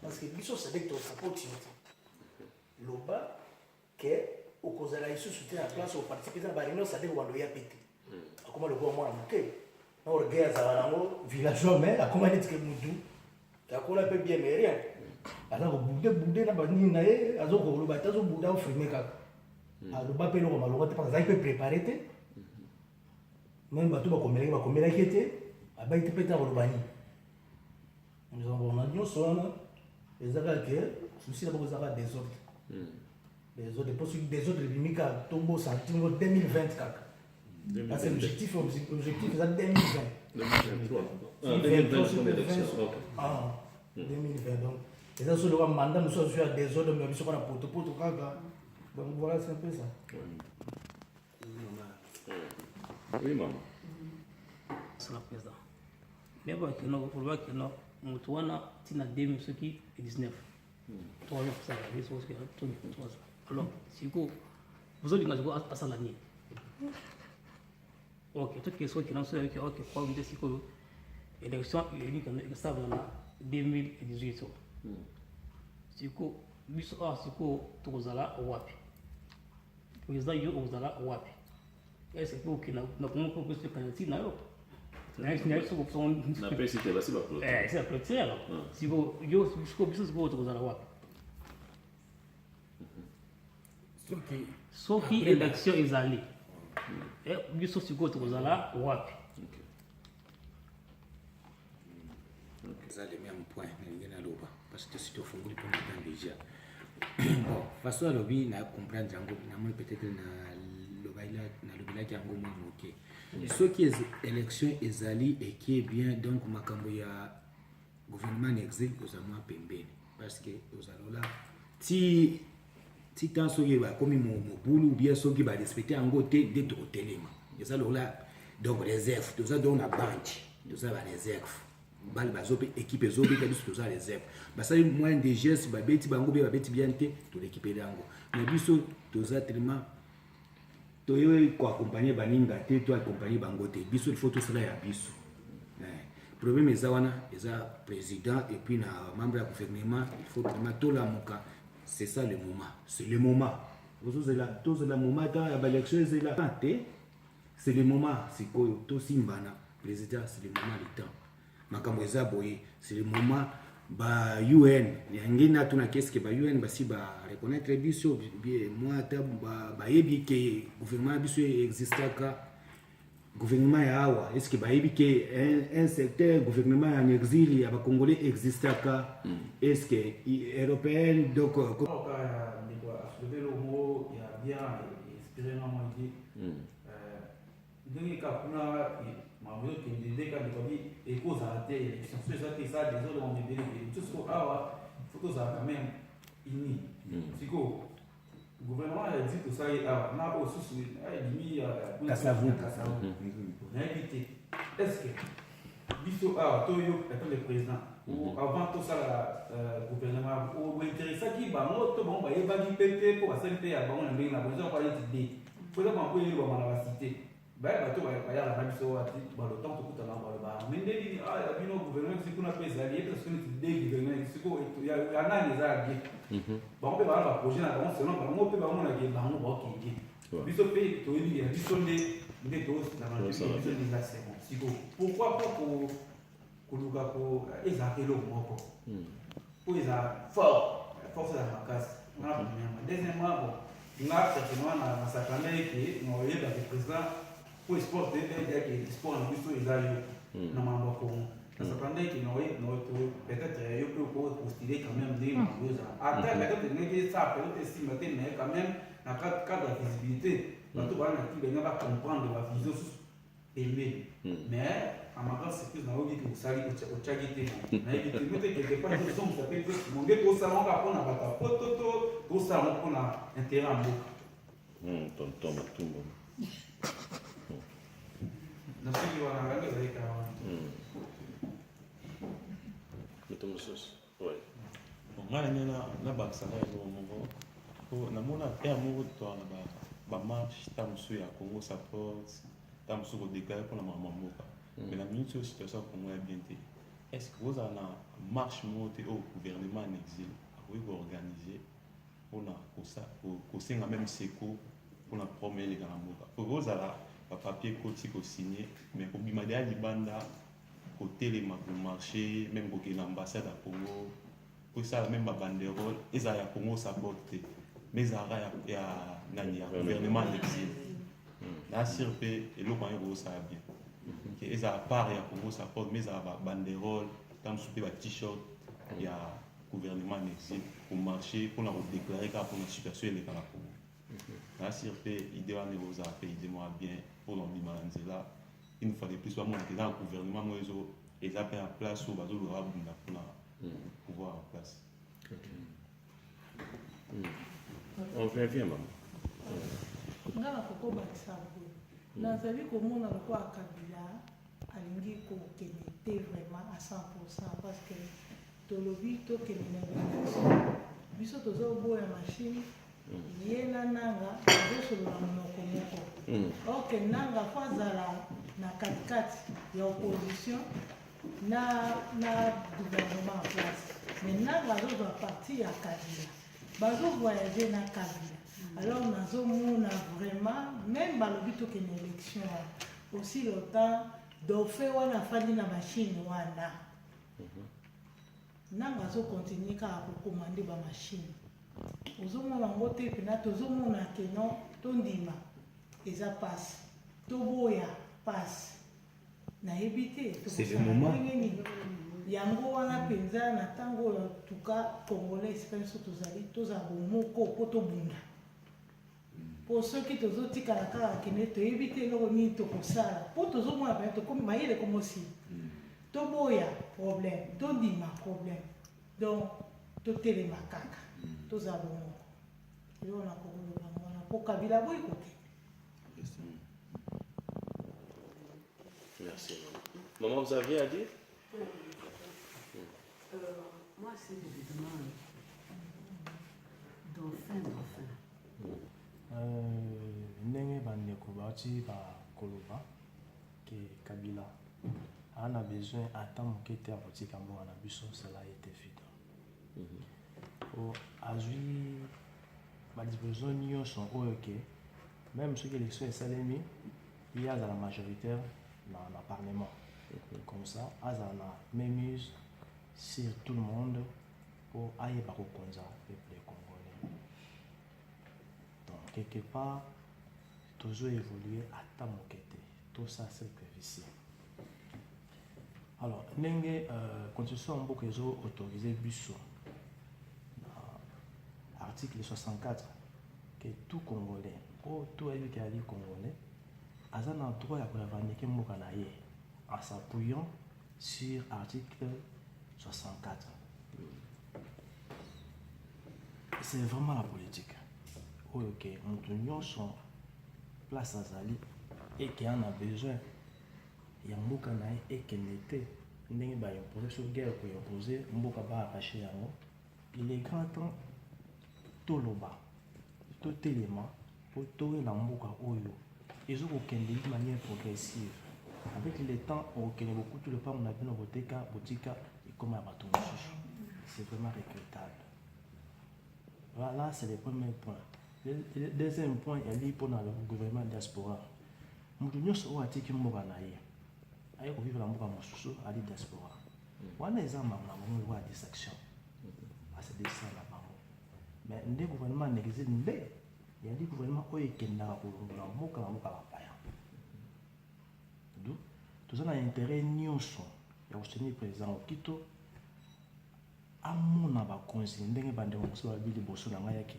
parce que biso sadek to support loba que au kozala isu soutien à place au participer dans la réunion sadek wando ya pété akoma le bon moi moké na orgueil za balango villageois mais akoma dit que mudu takola pe bien mais rien alors boude na bani na ye azoko loba tazo bouda frimer kaka aloba pe loko maloko te parce que ça peut préparer même bato bakomelaki te abai te mpe ntango lobani on a nyonso wana ezaka ke souci na bango ezaka desordre po soki desordre ebimi kaka tombo santingo 2020 kaka parce que l'objectif eza 2020 donc eza so loka manda mosusu azusu ya desordre me biso kaka na potopoto kaka donc voilà c'est un peu ça. Oui, maman. C'est la président. Mais bon, pour le que non, on tourne tina 2019. Toi, ça va, les choses qui sont alors, si vous avez une chose à ça l'année. Ok, toute question qui n'en soit avec ok, quoi vous dites si que l'élection unique ça va 2018. Si que biso si que tozala wapi. Président yo ozala wapi. Est-ce que vous n'avez pas pu se candidater là? Na pesi te basi ba plot. C'est la plot alors. Si vous yo jusqu'au biso vous ozala wapi. Sauf que l'élection est allée. Et biso si vous ozala wapi. Ça le même point ngena loba parce que si tu funguli pour temps déjà. Bon, façon à lobby na comprendre jango na moi peut-être na lobila jango moi moké. Ce qui est élection ezali et qui est bien donc makambo ya gouvernement exil aux amois pembeni parce que aux alola ti tant soki ba komi mo boulou ou bien soki ba respecter en te de to telema. Ça là donc réserve tout ça donc na banque tout ça ba réserve. Bal bazope équipe zobe ka biso toza réserve basali moins de gestes babeti bango be babeti bien te to l'équipe dango mais biso toza tellement toyo ko accompagner baninga te to accompagner bango te biso il faut tout cela ya biso problème ezawana eza président et puis na membre du gouvernement il faut vraiment tout la moka c'est ça le moment vous c'est là tout c'est le moment dans la élection c'est là c'est le moment c'est koyo to simbana président c'est le moment du temps makambo eza boye c'est le moment ba UN yangina tuna qu'est-ce que ba UN basi ba reconnaître biso bien moi ta ba yebi ke gouvernement biso existaka gouvernement ya awa est-ce que ba yebi ke un secteur gouvernement en exil ya ba congolais existaka est-ce que européen donc soulever le mot il y a bien expérimentalement dit donc kuna mamuyo kendende ka dikobi ekoza te élection so ça que ça des autres on me bénéficie tout ce awa faut ça quand même ini siko gouvernement a dit que ça a na au sous limite kasavu na éviter est-ce que biso toyo étant le président ou avant tout ça gouvernement ou intéressant qui ba moto bon ba yebaki pété pour ça pe ya bango na ndenge na besoin kwa idée faut ça qu'on peut y voir la cité bato bayala na biso ati balotan tokutana baloba mais ndeni bino gouvernement sikuna pesa lié parce que nous dé gouvernement siko ya nani za bien bango pe bala projet na bango selon bango pe bango na ke bango ba ki biso pe to yi ya biso nde to na bango biso ni la c'est bon siko pourquoi pas ko luka ko ezakelo moko pour eza force la makasi na premièrement deuxièmement bon nga certainement na sakane ki no yeba ke président pour sport de que sport en plus ils arrivent na mambo ko ça s'attendait qu'il n'aurait peut-être il peut postuler quand même des choses après peut-être n'est ça peut-être si mais quand même dans cadre de visibilité tout va qui va comprendre la vision aimer mais à ma grande surprise na obi que ça li au chagité na éviter peut-être quelque part nous sommes ça peut mon gars tout ça on va prendre bata toto tout ça on prend intérêt en beaucoup tonton matumbo nafikiri wanaangalia zaidi hawa mtomosos ouais ngana nyana na baksana yo moko ko namona pe moko to na ba marche tamsu ya Congo support tamsu ko déclarer pour la maman moka mais la minute situation Congo est bien té est-ce que vous avez une marche montée au gouvernement en exil, vous pouvez organiser pour que même secours pour la première les grands pour vous avez un papier côté signé, mais pour bimader à Libanda, côté les marché, même côté l'ambassade à Congo, pour ça même ma banderole, ils ont Congo sa porte, mais ils ont un gouvernement en exil. Là, CRP et l'autre vous ça bien. Ils ont part et Congo sa porte, mais ils ont une banderole, dans le t-shirt, il y a gouvernement en exil pour marcher, pour la déclarer pour la situation elle est dans la Congo. Là, CRP, l'idée on vous a fait, idée moi bien pour l'ombimalanzer là. Il nous fallait plus vraiment que dans le gouvernement, moi ils ont fait en place au bateau pour pouvoir en place. On vient, maman. Nga na koko bakisa boye nazali komona lokola Kabila alingi kokende te vraiment à 100% parce que tolobi tokende na élection biso tozoboya machine ye na nanga azosolola monoko moko ok nanga fo azala na katikati ya opposition na gouvernement en place mais nanga azozwa parti ya Kabila bazovoyage na Kabila. Alors, nous avons vraiment, même dans le but de l'élection, aussi le temps de faire une affaire de la machine. Nous avons continué à commander la machine. Nous avons voté pour nous, nous avons tondima, et ça passe. Toboya passe. C'est le moment. Yango wana penza na tango en tout cas congolais expérience tozali bomoko poto bunda. Pour ceux qui tozo tikala kala kene to éviter lo ni to kosala. Pour tozo mona ba to comme maïle comme aussi. Toboya problème, tondima problème. Donc to tele makaka. Toza bomoko. Yo na kokolo bangwana pour Kabila boy kote. Merci. Maman, vous aviez à dire? Moi, c'est je demande dauphin. Ndenge bandeko bauti bakoloba ke Kabila a besoin ata moke te akotika mboka na biso, cela a été évident. Po azwi badisposition nyonso oyo ke même soki élection esalemi ye azala majoritaire na parlement. Comme ça azala na mémise sur tout le monde pour ayeba kokonza peuple congolais. Donc quelque part toujours évoluer à ta moquette, tout ça c'est vicieux. Alors ndenge constitution mboka ezo autorisé biso article 64 que tout congolais ou tout élu congolais a un droit à revendiquer mboka na ye en s'appuyant sur article 64. C'est vraiment la politique. Ok, nous sommes place à Zali et qui en a besoin. Il y a un canal et qui n'était n'est pas imposé sur guerre pour imposer, mboka ba arraché yango. Il est grand temps tout le bas, tout élément pour tout la mboka oyo. Ils ont aucun de manière progressive. Avec le temps, aucun beaucoup tout le temps on a vu nos boutiques et comme à bateau. C'est vraiment regrettable. Voilà, c'est le premier point. Le deuxième point, il est pour le gouvernement diaspora. Nous avons un article qui est vivre dans la diaspora. On a des exemples de des actions. C'est des ça là-bas. Mais le gouvernement n'existe pas. Il y a des gouvernements qui sont dans le d'où tout ça a intérêt nous sommes. Il y a aussi le président au Quito. Amona ba konzi ndenge bande mosusu babili boso na ngai yake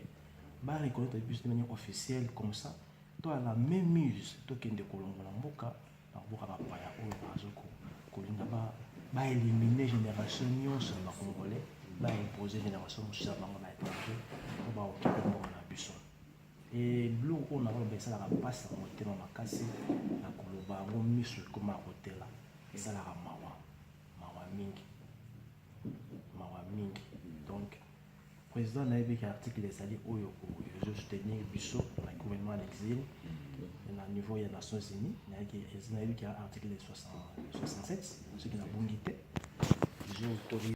ba reconnaître plus de manière officielle comme ça to la même mise to kende kolongola mboka na mboka ba paya oyo bazoko kolinga ba éliminer génération nyonso na congolais ba imposer génération mosusu ya bango na étranger po ba okipe mboka na biso et bleu on a ba besala ka passa motema makasi na koloba ngo miso koma hotela esala ka mawa mingi. Donc, le président n'a pas article des alliés Oyo pour soutenir Bissot dans le gouvernement d'exil. À niveau des Nations Unies, il y a un article 67, ce qui n'a pas été. j'autorise